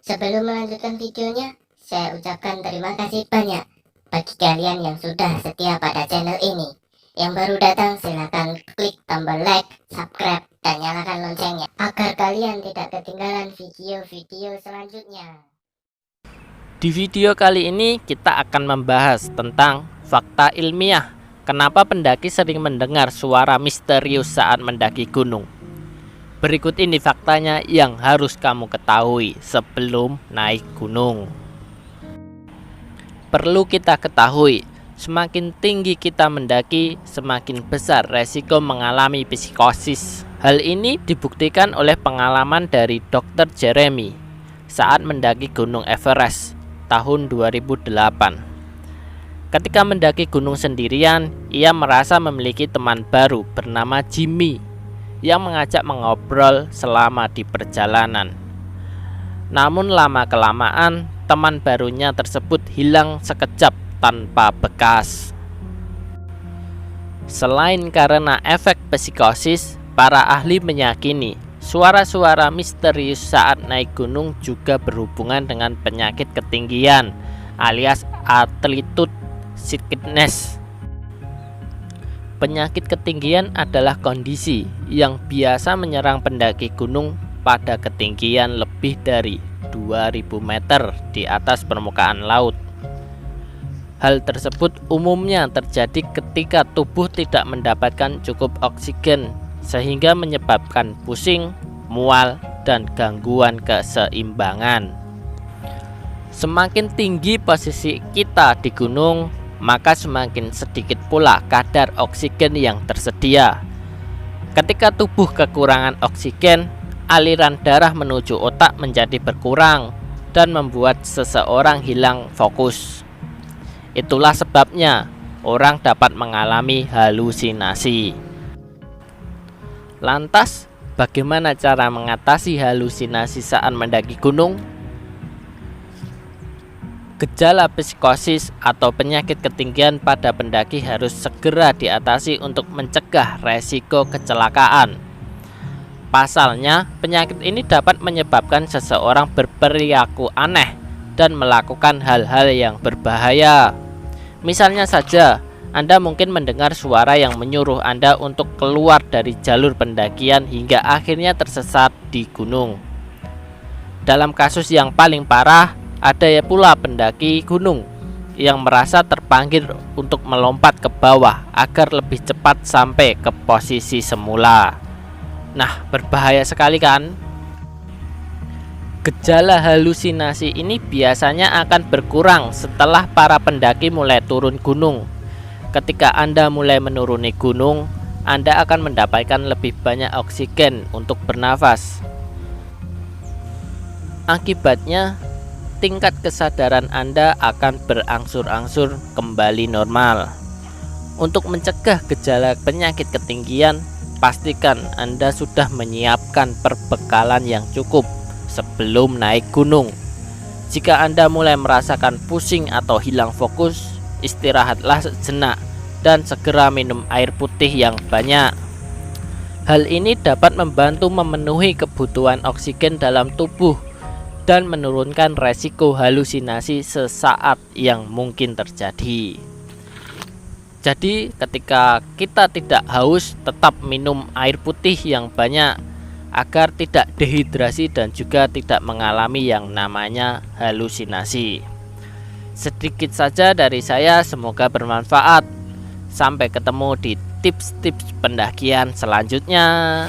Sebelum melanjutkan videonya, saya ucapkan terima kasih banyak bagi kalian yang sudah setia pada channel ini. Yang baru datang silahkan klik tombol like, subscribe, dan nyalakan loncengnya agar kalian tidak ketinggalan video-video selanjutnya. Di video kali ini kita akan membahas tentang fakta ilmiah kenapa pendaki sering mendengar suara misterius saat mendaki gunung. Berikut ini faktanya yang harus kamu ketahui sebelum naik gunung. Perlu kita ketahui, semakin tinggi kita mendaki, semakin besar resiko mengalami psikosis. Hal ini dibuktikan oleh pengalaman dari Dr. Jeremy saat mendaki Gunung Everest tahun 2008. Ketika mendaki gunung sendirian, ia merasa memiliki teman baru bernama Jimmy yang mengajak mengobrol selama di perjalanan. Namun lama-kelamaan, teman barunya tersebut hilang sekejap tanpa bekas. Selain karena efek psikosis, para ahli meyakini suara-suara misterius saat naik gunung juga berhubungan dengan penyakit ketinggian alias altitude sickness. Penyakit ketinggian adalah kondisi yang biasa menyerang pendaki gunung pada ketinggian lebih dari 2000 meter di atas permukaan laut. Hal tersebut umumnya terjadi ketika tubuh tidak mendapatkan cukup oksigen sehingga menyebabkan pusing, mual, dan gangguan keseimbangan. Semakin tinggi posisi kita di gunung, maka semakin sedikit pula kadar oksigen yang tersedia. Ketika tubuh kekurangan oksigen, aliran darah menuju otak menjadi berkurang dan membuat seseorang hilang fokus. Itulah sebabnya orang dapat mengalami halusinasi. Lantas, bagaimana cara mengatasi halusinasi saat mendaki gunung? Gejala psikosis atau penyakit ketinggian pada pendaki harus segera diatasi untuk mencegah resiko kecelakaan. Pasalnya, penyakit ini dapat menyebabkan seseorang berperilaku aneh dan melakukan hal-hal yang berbahaya. Misalnya saja, Anda mungkin mendengar suara yang menyuruh Anda untuk keluar dari jalur pendakian hingga akhirnya tersesat di gunung. Dalam kasus yang paling parah, ada pula pendaki gunung yang merasa terpanggil untuk melompat ke bawah agar lebih cepat sampai ke posisi semula. Nah, berbahaya sekali kan? Gejala halusinasi ini biasanya akan berkurang setelah para pendaki mulai turun gunung. Ketika Anda mulai menuruni gunung, Anda akan mendapatkan lebih banyak oksigen untuk bernafas. Akibatnya, tingkat kesadaran Anda akan berangsur-angsur kembali normal. Untuk mencegah gejala penyakit ketinggian, pastikan Anda sudah menyiapkan perbekalan yang cukup sebelum naik gunung. Jika Anda mulai merasakan pusing atau hilang fokus, istirahatlah sejenak dan segera minum air putih yang banyak. Hal ini dapat membantu memenuhi kebutuhan oksigen dalam tubuh dan menurunkan resiko halusinasi sesaat yang mungkin terjadi. Jadi ketika kita tidak haus, tetap minum air putih yang banyak agar tidak dehidrasi dan juga tidak mengalami yang namanya halusinasi. Sedikit saja dari saya, semoga bermanfaat. Sampai ketemu di tips-tips pendakian selanjutnya.